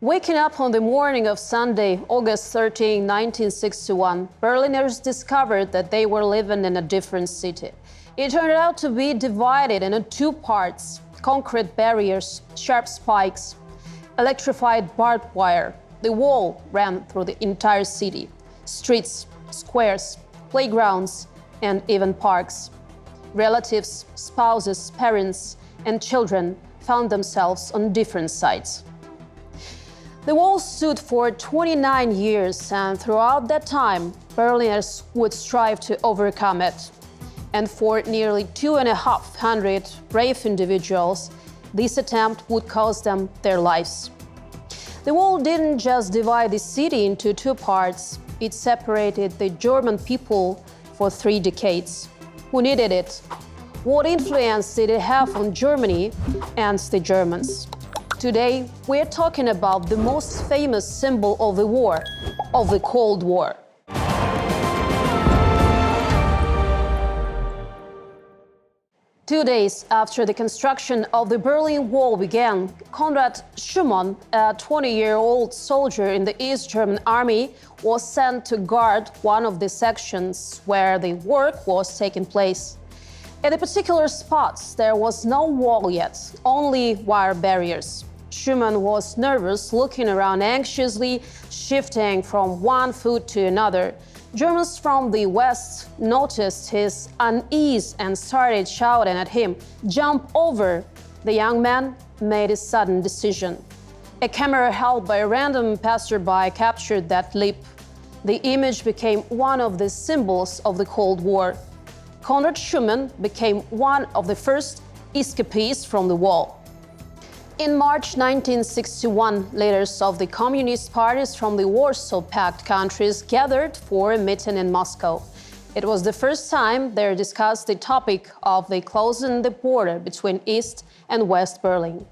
Waking up on the morning of Sunday, August 13, 1961, Berliners discovered that they were living in a different city. It turned out to be divided into two parts: concrete barriers, sharp spikes, electrified barbed wire. The wall ran through the entire city: streets, squares, playgrounds, and even parks. Relatives, spouses, parents, and children found themselves on different sides. The wall stood for 29 years, and throughout that time, Berliners would strive to overcome it. And for nearly 250 brave individuals, this attempt would cost them their lives. The wall didn't just divide the city into two parts, it separated the German people for 3 decades. Who needed it? What influence did it have on Germany and the Germans? Today, we're talking about the most famous symbol of the war, of the Cold War. Two days after the construction of the Berlin Wall began, Conrad Schumann, a 20-year-old soldier in the East German army, was sent to guard one of the sections where the work was taking place. At the particular spots, there was no wall yet, only wire barriers. Schumann was nervous, looking around anxiously, shifting from one foot to another. Germans from the west noticed his unease and started shouting at him, "Jump over!" The young man made a sudden decision. A camera held by a random passerby captured that leap. The image became one of the symbols of the Cold War. Conrad Schumann became one of the first escapees from the wall. In March 1961, leaders of the communist parties from the Warsaw Pact countries gathered for a meeting in Moscow. It was the first time they discussed the topic of the closing the border between East and West Berlin.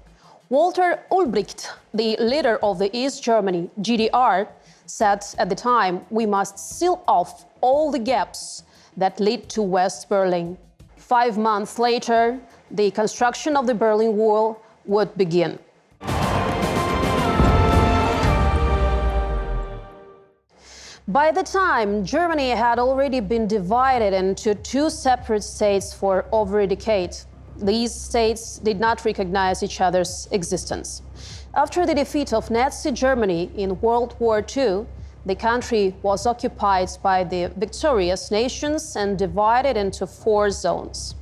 Walter Ulbricht, the leader of the East Germany, GDR, said at the time, "We must seal off all the gaps that lead to West Berlin." 5 months later, the construction of the Berlin Wall would begin. By the time, Germany had already been divided into 2 separate states for over a decade. These states did not recognize each other's existence. After the defeat of Nazi Germany in World War II, the country was occupied by the victorious nations and divided into 4 zones.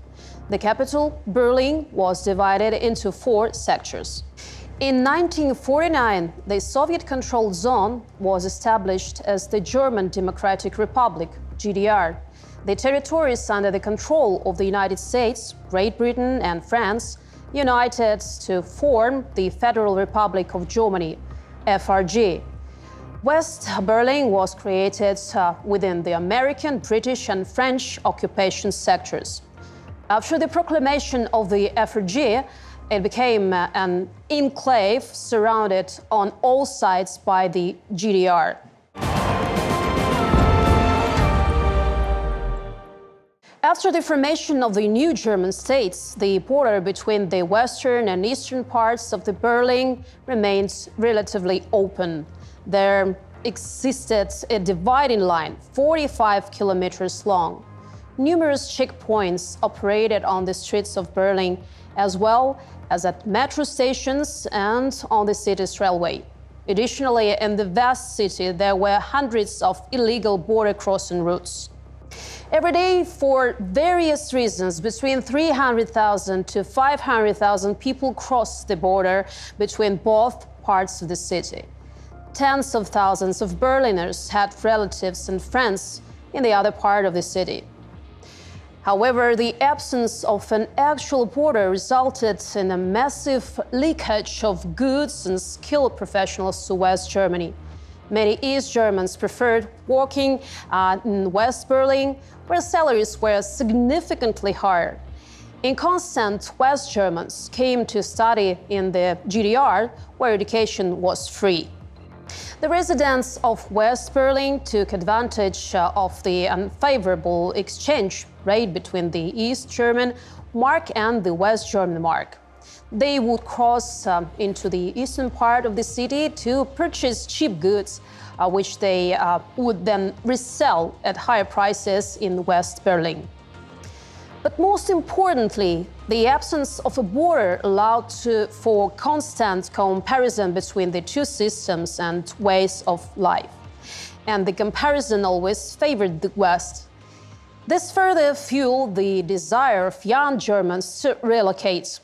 The capital, Berlin, was divided into 4 sectors. In 1949, the Soviet-controlled zone was established as the German Democratic Republic, GDR. The territories under the control of the United States, Great Britain, and France united to form the Federal Republic of Germany, FRG. West Berlin was created within the American, British, and French occupation sectors. After the proclamation of the FRG, it became an enclave surrounded on all sides by the GDR. After the formation of the new German states, the border between the western and eastern parts of the Berlin remained relatively open. There existed a dividing line 45 kilometers long. Numerous checkpoints operated on the streets of Berlin, as well as at metro stations and on the city's railway. Additionally, in the vast city, there were hundreds of illegal border crossing routes. Every day, for various reasons, between 300,000 to 500,000 people crossed the border between both parts of the city. Tens of thousands of Berliners had relatives and friends in the other part of the city. However, the absence of an actual border resulted in a massive leakage of goods and skilled professionals to West Germany. Many East Germans preferred working in West Berlin, where salaries were significantly higher. Inconstant West Germans came to study in the GDR, where education was free. The residents of West Berlin took advantage of the unfavorable exchange rate between the East German mark and the West German mark. They would cross into the eastern part of the city to purchase cheap goods, which they would then resell at higher prices in West Berlin. But most importantly, the absence of a border allowed for constant comparison between the two systems and ways of life. And the comparison always favored the West. This further fueled the desire of young Germans to relocate.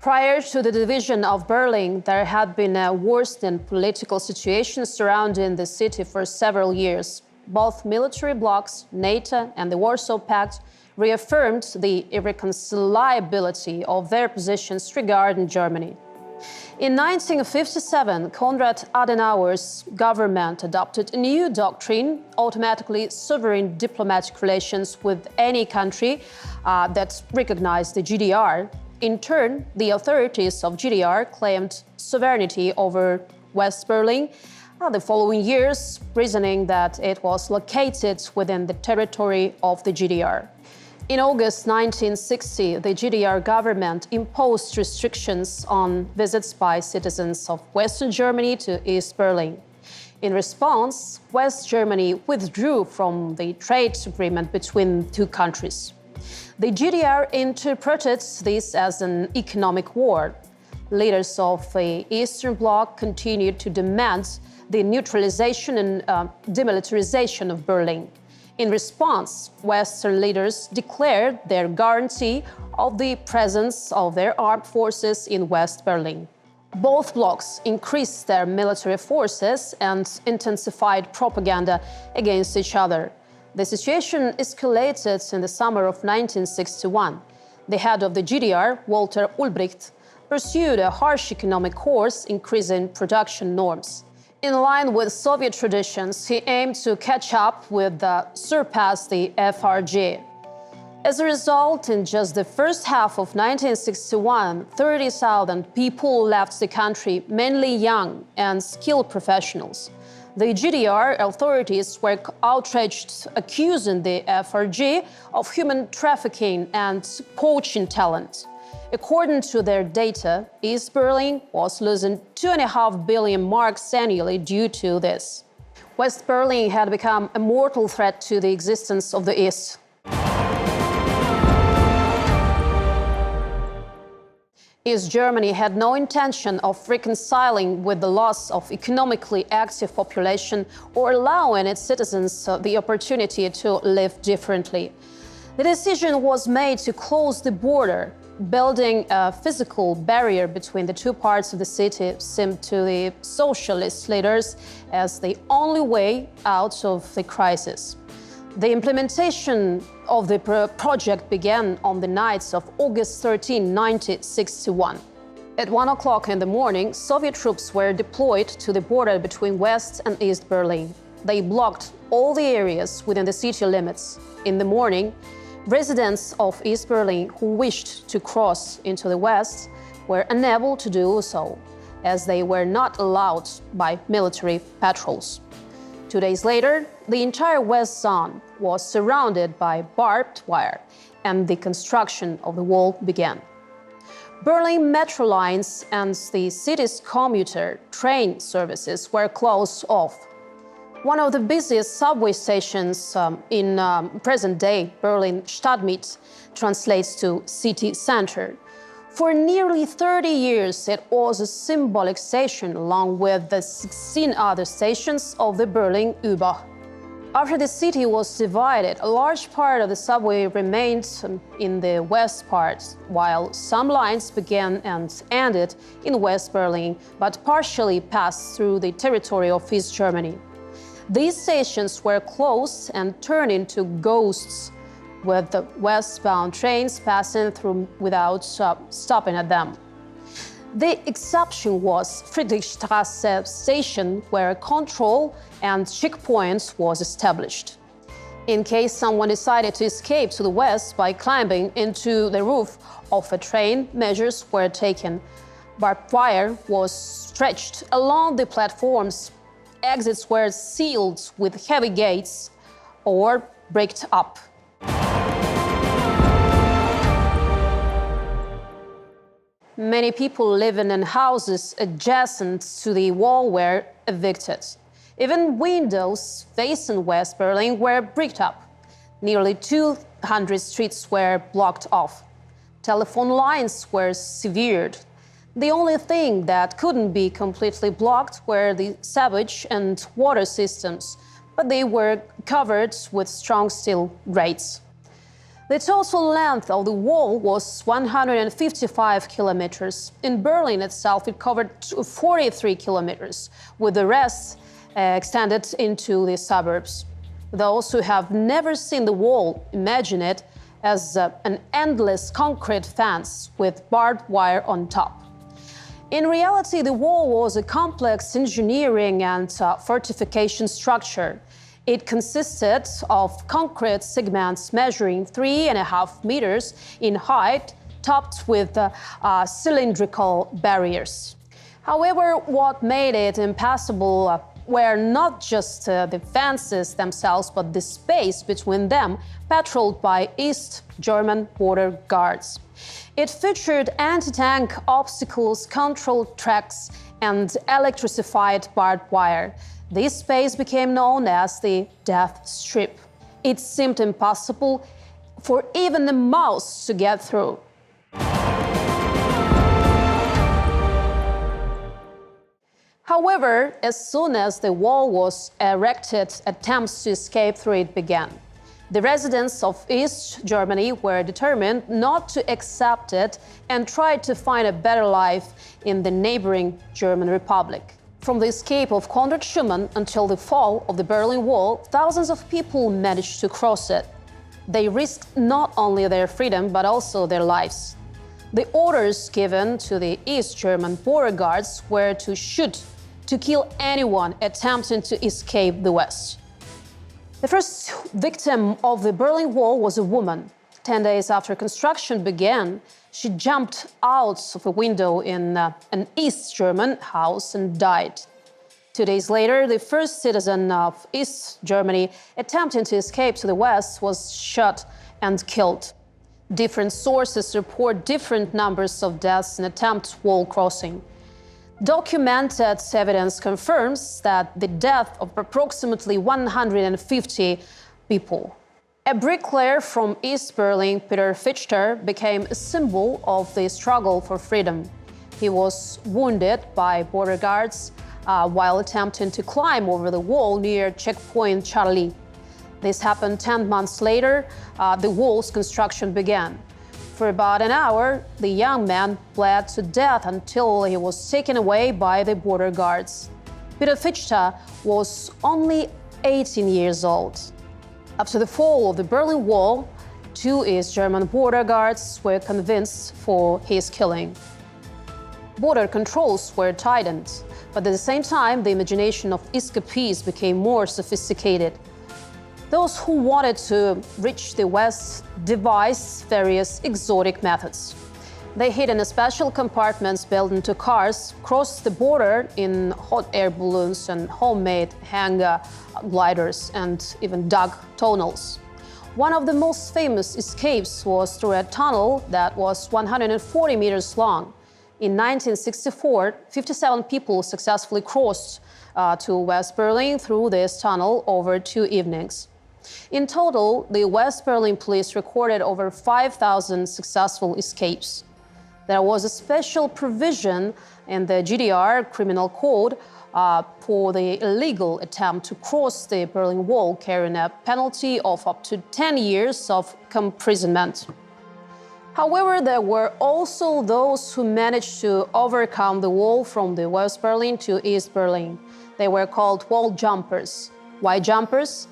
Prior to the division of Berlin, there had been a worsened political situation surrounding the city for several years. Both military blocs, NATO and the Warsaw Pact, reaffirmed the irreconcilability of their positions regarding Germany. In 1957, Konrad Adenauer's government adopted a new doctrine, automatically severing diplomatic relations with any country that recognized the GDR. In turn, the authorities of GDR claimed sovereignty over West Berlin the following years, reasoning that it was located within the territory of the GDR. In August 1960, the GDR government imposed restrictions on visits by citizens of Western Germany to East Berlin. In response, West Germany withdrew from the trade agreement between two countries. The GDR interpreted this as an economic war. Leaders of the Eastern Bloc continued to demand the neutralization and demilitarization of Berlin. In response, Western leaders declared their guarantee of the presence of their armed forces in West Berlin. Both blocs increased their military forces and intensified propaganda against each other. The situation escalated in the summer of 1961. The head of the GDR, Walter Ulbricht, pursued a harsh economic course, increasing production norms. In line with Soviet traditions, he aimed to catch up with surpass the FRG. As a result, in just the first half of 1961, 30,000 people left the country, mainly young and skilled professionals. The GDR authorities were outraged, accusing the FRG of human trafficking and poaching talent. According to their data, East Berlin was losing 2.5 billion marks annually due to this. West Berlin had become a mortal threat to the existence of the East. East Germany had no intention of reconciling with the loss of economically active population or allowing its citizens the opportunity to live differently. The decision was made to close the border. Building a physical barrier between the two parts of the city seemed to the socialist leaders as the only way out of the crisis. The implementation of the project began on the nights of August 13, 1961. At 1 o'clock in the morning, Soviet troops were deployed to the border between West and East Berlin. They blocked all the areas within the city limits. In the morning, residents of East Berlin who wished to cross into the West were unable to do so, as they were not allowed by military patrols. 2 days later, the entire West Zone was surrounded by barbed wire, and the construction of the wall began. Berlin metro lines and the city's commuter train services were closed off. One of the busiest subway stations in present-day Berlin, Stadtmitte, translates to city center. For nearly 30 years, it was a symbolic station along with the 16 other stations of the Berlin U-Bahn. After the city was divided, a large part of the subway remained in the west part, while some lines began and ended in West Berlin, but partially passed through the territory of East Germany. These stations were closed and turned into ghosts, with the westbound trains passing through without stopping at them. The exception was Friedrichstraße station, where control and checkpoints was established. In case someone decided to escape to the west by climbing into the roof of a train, measures were taken. Barbed wire was stretched along the platforms. Exits were sealed with heavy gates or bricked up. Many people living in houses adjacent to the wall were evicted. Even windows facing West Berlin were bricked up. Nearly 200 streets were blocked off. Telephone lines were severed. The only thing that couldn't be completely blocked were the sewage and water systems, but they were covered with strong steel grates. The total length of the wall was 155 kilometers. In Berlin itself, it covered 43 kilometers, with the rest extended into the suburbs. Those who have never seen the wall imagine it as an endless concrete fence with barbed wire on top. In reality, the wall was a complex engineering and fortification structure. It consisted of concrete segments measuring 3.5 meters in height, topped with cylindrical barriers. However, what made it impassable were not just the fences themselves, but the space between them, patrolled by East German border guards. It featured anti-tank obstacles, controlled tracks, and electrified barbed wire. This space became known as the Death Strip. It seemed impossible for even a mouse to get through. However, as soon as the wall was erected, attempts to escape through it began. The residents of East Germany were determined not to accept it and tried to find a better life in the neighboring German Republic. From the escape of Conrad Schumann until the fall of the Berlin Wall, thousands of people managed to cross it. They risked not only their freedom, but also their lives. The orders given to the East German border guards were to shoot, to kill anyone attempting to escape the West. The first victim of the Berlin Wall was a woman. 10 days after construction began, she jumped out of a window in an East German house and died. 2 days later, the first citizen of East Germany attempting to escape to the West was shot and killed. Different sources report different numbers of deaths in attempted wall crossing. Documented evidence confirms that the death of approximately 150 people. A bricklayer from East Berlin, Peter Fichter, became a symbol of the struggle for freedom. He was wounded by border guards while attempting to climb over the wall near checkpoint Charlie. This happened 10 months later. The wall's construction began. For about an hour, the young man bled to death until he was taken away by the border guards. Peter Fichter was only 18 years old. After the fall of the Berlin Wall, 2 East German border guards were convicted for his killing. Border controls were tightened, but at the same time, the imagination of escapees became more sophisticated. Those who wanted to reach the West devised various exotic methods. They hid in special compartments built into cars, crossed the border in hot air balloons and homemade hang gliders, and even dug tunnels. One of the most famous escapes was through a tunnel that was 140 meters long. In 1964, 57 people successfully crossed to West Berlin through this tunnel over 2 evenings. In total, the West Berlin police recorded over 5,000 successful escapes. There was a special provision in the GDR criminal code for the illegal attempt to cross the Berlin Wall, carrying a penalty of up to 10 years of imprisonment. However, there were also those who managed to overcome the wall from the West Berlin to East Berlin. They were called wall jumpers. Why jumpers?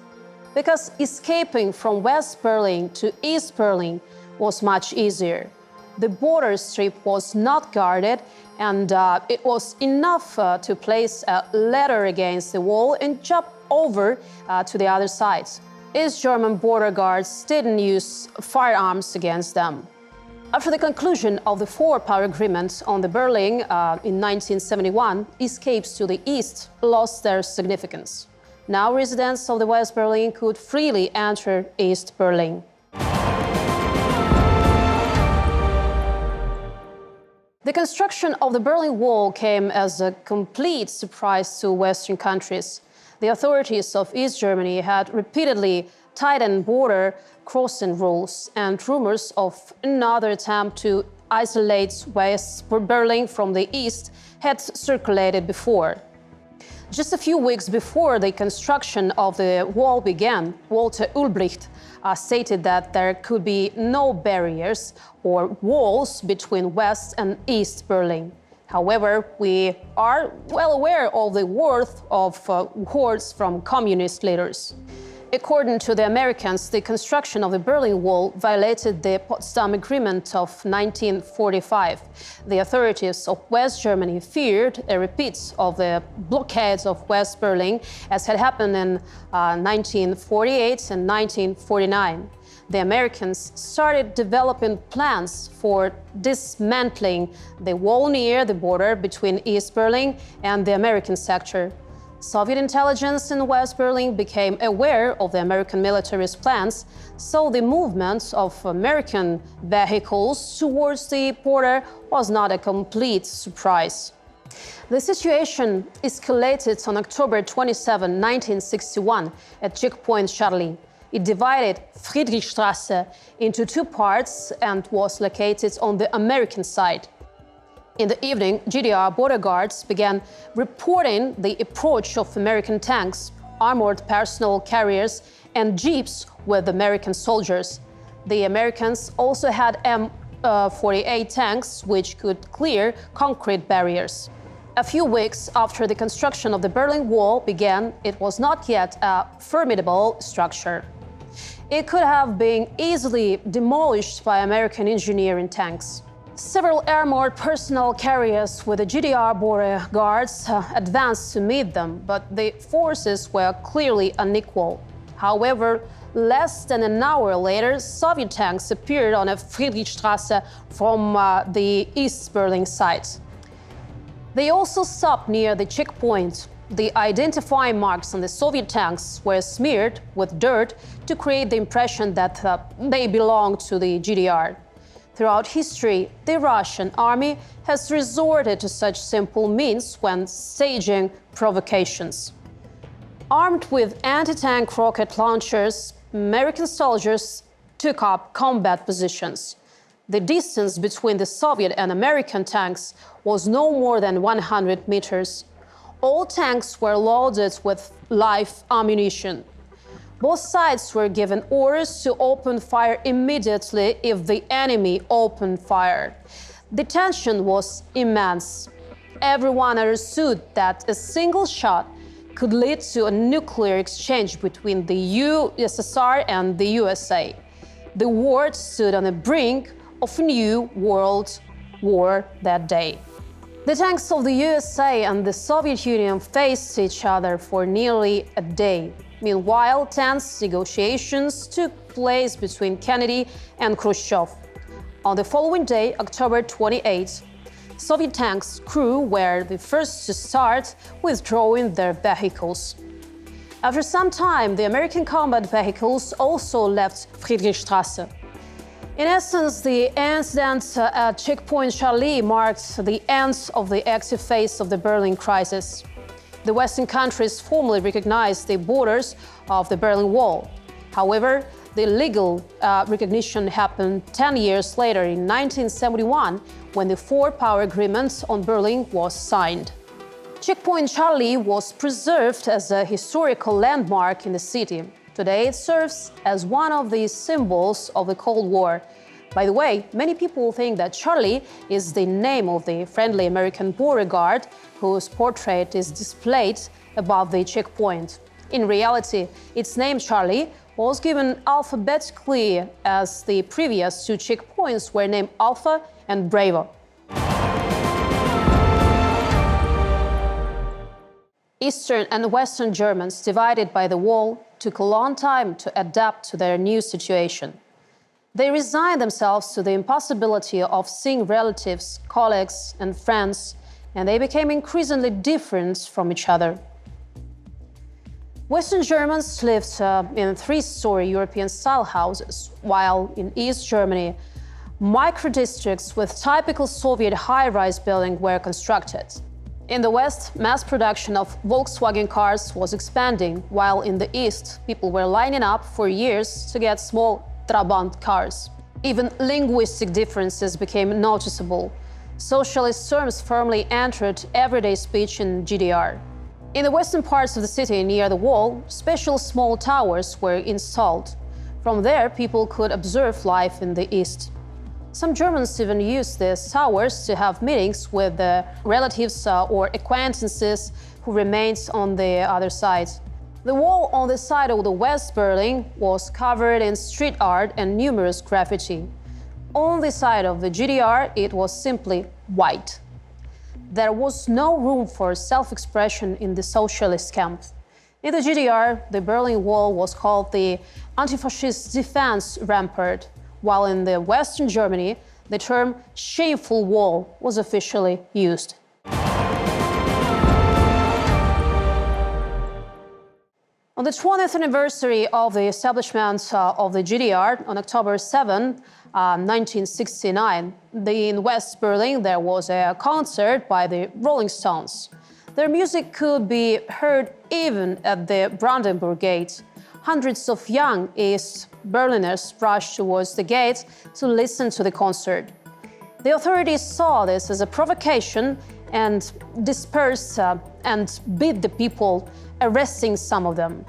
Because escaping from West Berlin to East Berlin was much easier. The border strip was not guarded, and it was enough to place a ladder against the wall and jump over to the other side. East German border guards didn't use firearms against them. After the conclusion of the four-power agreement on the Berlin in 1971, escapes to the east lost their significance. Now residents of the West Berlin could freely enter East Berlin. The construction of the Berlin Wall came as a complete surprise to Western countries. The authorities of East Germany had repeatedly tightened border crossing rules, and rumors of another attempt to isolate West Berlin from the east had circulated before. Just a few weeks before the construction of the wall began, Walter Ulbricht stated that there could be no barriers or walls between West and East Berlin. However, we are well aware of the worth of words from communist leaders. According to the Americans, the construction of the Berlin Wall violated the Potsdam Agreement of 1945. The authorities of West Germany feared a repeat of the blockades of West Berlin, as had happened in 1948 and 1949. The Americans started developing plans for dismantling the wall near the border between East Berlin and the American sector. Soviet intelligence in West Berlin became aware of the American military's plans, so the movement of American vehicles towards the border was not a complete surprise. The situation escalated on October 27, 1961, at checkpoint Charlie. It divided Friedrichstraße into two parts and was located on the American side. In the evening, GDR border guards began reporting the approach of American tanks, armored personnel carriers, and jeeps with American soldiers. The Americans also had M48 tanks, which could clear concrete barriers. A few weeks after the construction of the Berlin Wall began, it was not yet a formidable structure. It could have been easily demolished by American engineering tanks. Several armored personnel carriers with the GDR border guards advanced to meet them, but the forces were clearly unequal. However, less than an hour later, Soviet tanks appeared on a Friedrichstraße from the East Berlin side. They also stopped near the checkpoint. The identifying marks on the Soviet tanks were smeared with dirt to create the impression that they belonged to the GDR. Throughout history, the Russian army has resorted to such simple means when staging provocations. Armed with anti-tank rocket launchers, American soldiers took up combat positions. The distance between the Soviet and American tanks was no more than 100 meters. All tanks were loaded with live ammunition. Both sides were given orders to open fire immediately if the enemy opened fire. The tension was immense. Everyone understood that a single shot could lead to a nuclear exchange between the USSR and the USA. The world stood on the brink of a new world war that day. The tanks of the USA and the Soviet Union faced each other for nearly a day. Meanwhile, tense negotiations took place between Kennedy and Khrushchev. On the following day, October 28, Soviet tanks' crew were the first to start withdrawing their vehicles. After some time, the American combat vehicles also left Friedrichstraße. In essence, the incident at checkpoint Charlie marked the end of the active phase of the Berlin crisis. The Western countries formally recognized the borders of the Berlin Wall. However, the legal recognition happened 10 years later in 1971, when the four-power agreement on Berlin was signed. Checkpoint Charlie was preserved as a historical landmark in the city. Today, it serves as one of the symbols of the Cold War. By the way, many people think that Charlie is the name of the friendly American border guard whose portrait is displayed above the checkpoint. In reality, its name Charlie was given alphabetically, as the previous two checkpoints were named Alpha and Bravo. Eastern and Western Germans, divided by the wall, took a long time to adapt to their new situation. They resigned themselves to the impossibility of seeing relatives, colleagues, and friends, and they became increasingly different from each other. Western Germans lived in three-story European-style houses, while in East Germany, Micro-districts with typical Soviet high-rise buildings were constructed. In the West, mass production of Volkswagen cars was expanding, while in the East, people were lining up for years to get small Trabant cars. Even linguistic differences became noticeable. Socialist terms firmly entered everyday speech in GDR. In the western parts of the city near the wall, special small towers were installed. From there, people could observe life in the East. Some Germans even used these towers to have meetings with the relatives or acquaintances who remained on the other side. The wall on the side of the West Berlin was covered in street art and numerous graffiti. On the side of the GDR, it was simply white. There was no room for self-expression in the socialist camp. In the GDR, the Berlin Wall was called the anti-fascist defense rampart, while in the Western Germany, the term shameful wall was officially used. On the 20th anniversary of the establishment of the GDR on October 7, 1969, in West Berlin there was a concert by the Rolling Stones. Their music could be heard even at the Brandenburg Gate. Hundreds of young East Berliners rushed towards the gate to listen to the concert. The authorities saw this as a provocation and dispersed and beat the people, arresting some of them.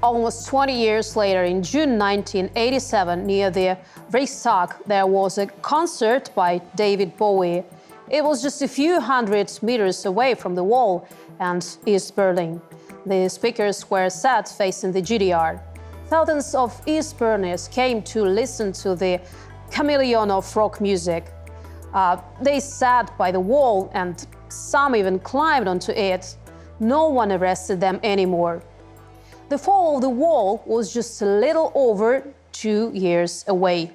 Almost 20 years later, in June 1987, near the Reichstag, there was a concert by David Bowie. It was just a few hundred meters away from the wall and East Berlin. The speakers were set facing the GDR. Thousands of East Berliners came to listen to the chameleon of rock music. They sat by the wall and some even climbed onto it. No one arrested them anymore. The fall of the wall was just a little over 2 years away.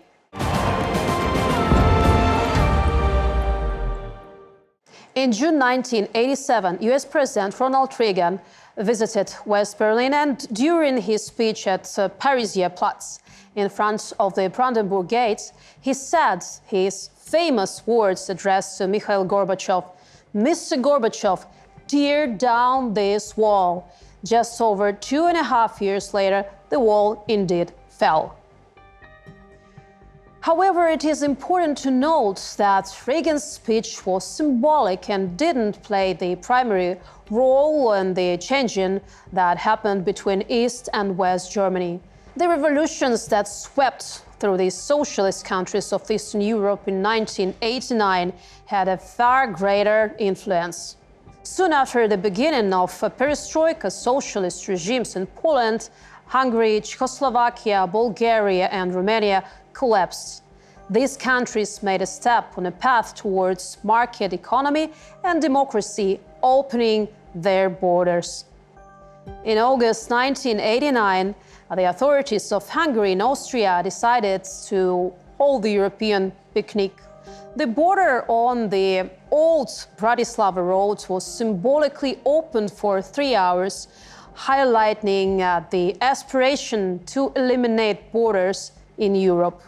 In June 1987, US President Ronald Reagan visited West Berlin, and during his speech at Pariser Platz, in front of the Brandenburg Gate, he said his famous words addressed to Mikhail Gorbachev: "Mr. Gorbachev, tear down this wall." Just over 2.5 years later, the wall indeed fell. However, it is important to note that Reagan's speech was symbolic and didn't play the primary role in the changing that happened between East and West Germany. The revolutions that swept through the socialist countries of Eastern Europe in 1989 had a far greater influence. Soon after the beginning of perestroika, socialist regimes in Poland, Hungary, Czechoslovakia, Bulgaria, and Romania collapsed. These countries made a step on a path towards market economy and democracy, opening their borders. In August 1989, the authorities of Hungary and Austria decided to hold the European picnic. The border on the old Bratislava road was symbolically opened for 3 hours, highlighting the aspiration to eliminate borders in Europe.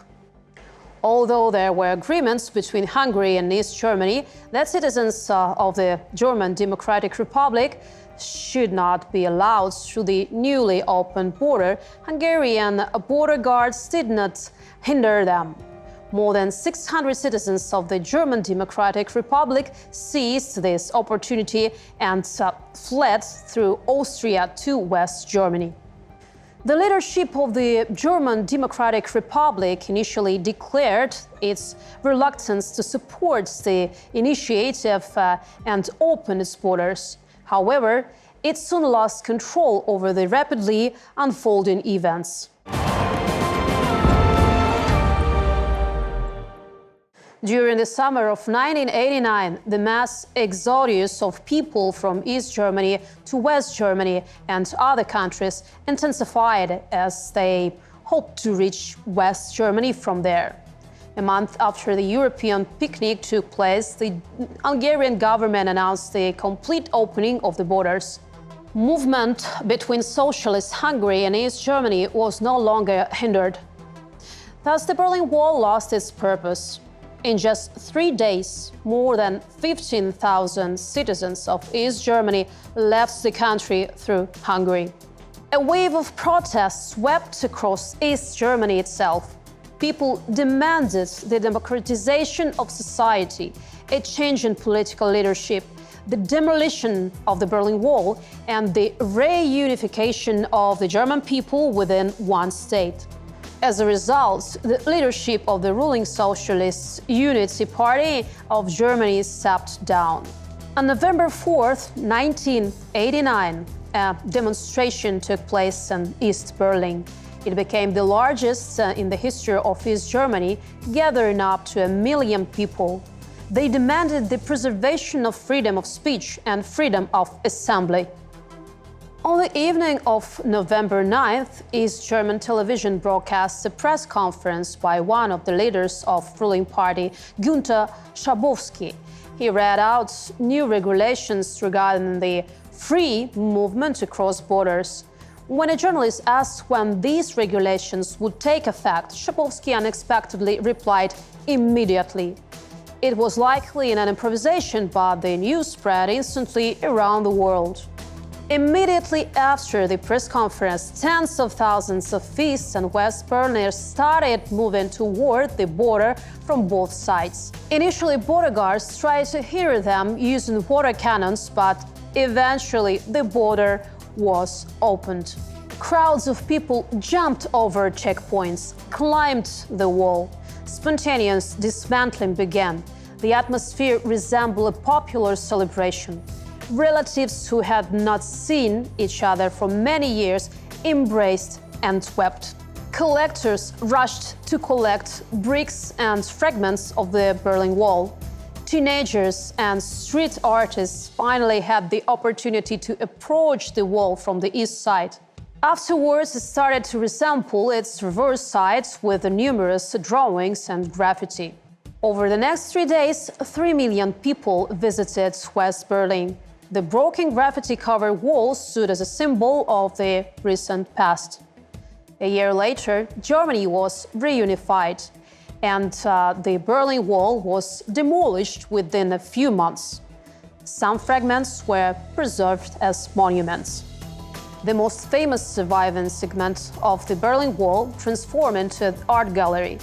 Although there were agreements between Hungary and East Germany that citizens of the German Democratic Republic should not be allowed through the newly opened border, Hungarian border guards did not hinder them. More than 600 citizens of the German Democratic Republic seized this opportunity and fled through Austria to West Germany. The leadership of the German Democratic Republic initially declared its reluctance to support the initiative and open its borders. However, it soon lost control over the rapidly unfolding events. During the summer of 1989, the mass exodus of people from East Germany to West Germany and other countries intensified as they hoped to reach West Germany from there. A month after the European picnic took place, the Hungarian government announced the complete opening of the borders. Movement between socialist Hungary and East Germany was no longer hindered. Thus, the Berlin Wall lost its purpose. In just 3 days, more than 15,000 citizens of East Germany left the country through Hungary. A wave of protests swept across East Germany itself. People demanded the democratization of society, a change in political leadership, the demolition of the Berlin Wall, and the reunification of the German people within one state. As a result, the leadership of the ruling Socialist Unity Party of Germany stepped down. On November 4, 1989, a demonstration took place in East Berlin. It became the largest in the history of East Germany, gathering up to 1 million people. They demanded the preservation of freedom of speech and freedom of assembly. On the evening of November 9th, East German television broadcast a press conference by one of the leaders of ruling party, Günther Schabowski. He read out new regulations regarding the free movement across borders. When a journalist asked when these regulations would take effect, Schabowski unexpectedly replied, "Immediately." It was likely an improvisation, but the news spread instantly around the world. Immediately after the press conference, tens of thousands of East and West Berliners started moving toward the border from both sides. Initially, border guards tried to hinder them using water cannons, but eventually the border was opened. Crowds of people jumped over checkpoints, climbed the wall. Spontaneous dismantling began. The atmosphere resembled a popular celebration. Relatives who had not seen each other for many years embraced and wept. Collectors rushed to collect bricks and fragments of the Berlin Wall. Teenagers and street artists finally had the opportunity to approach the wall from the east side. Afterwards, it started to resemble its reverse side with numerous drawings and graffiti. Over the next 3 days, 3 million people visited West Berlin. The broken graffiti-covered wall stood as a symbol of the recent past. A year later, Germany was reunified, and the Berlin Wall was demolished within a few months. Some fragments were preserved as monuments. The most famous surviving segment of the Berlin Wall transformed into an art gallery.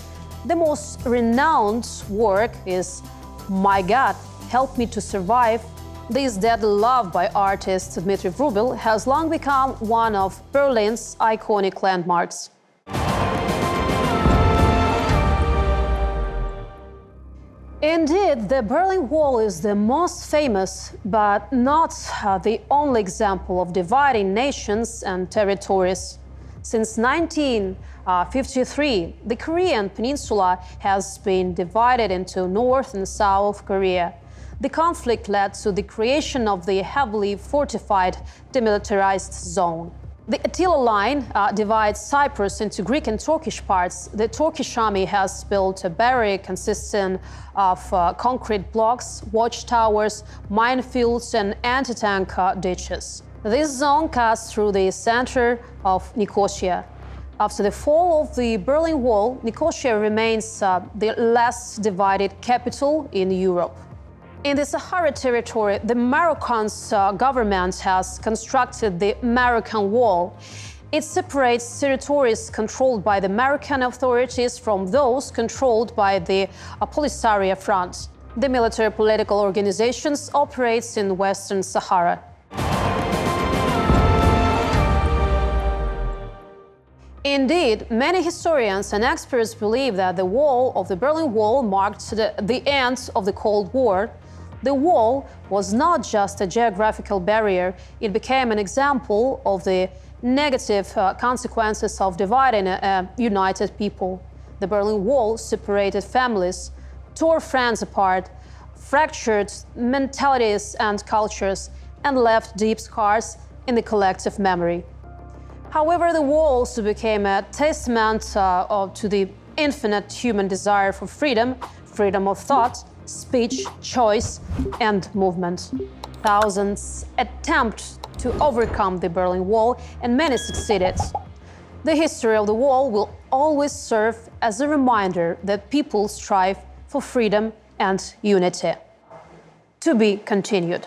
The most renowned work is "My God, Help Me to Survive." This deadly love by artist Dmitry Vrubil has long become one of Berlin's iconic landmarks. Indeed, the Berlin Wall is the most famous, but not the only example of dividing nations and territories. Since 1953, the Korean peninsula has been divided into North and South Korea. The conflict led to the creation of the heavily fortified demilitarized zone. The Attila Line divides Cyprus into Greek and Turkish parts. The Turkish army has built a barrier consisting of concrete blocks, watchtowers, minefields, and anti-tank ditches. This zone cuts through the center of Nicosia. After the fall of the Berlin Wall, Nicosia remains the less divided capital in Europe. In the Sahara territory, the Moroccan's government has constructed the Moroccan Wall. It separates territories controlled by the Moroccan authorities from those controlled by the Polisario Front. The military political organizations operates in Western Sahara. Indeed, many historians and experts believe that the wall of the Berlin Wall marked the end of the Cold War. The wall was not just a geographical barrier, it became an example of the negative consequences of dividing a united people. The Berlin Wall separated families, tore friends apart, fractured mentalities and cultures, and left deep scars in the collective memory. However, the wall also became a testament to the infinite human desire for freedom, freedom of thought, speech, choice, and movement. Thousands attempted to overcome the Berlin Wall, and many succeeded. The history of the wall will always serve as a reminder that people strive for freedom and unity. To be continued.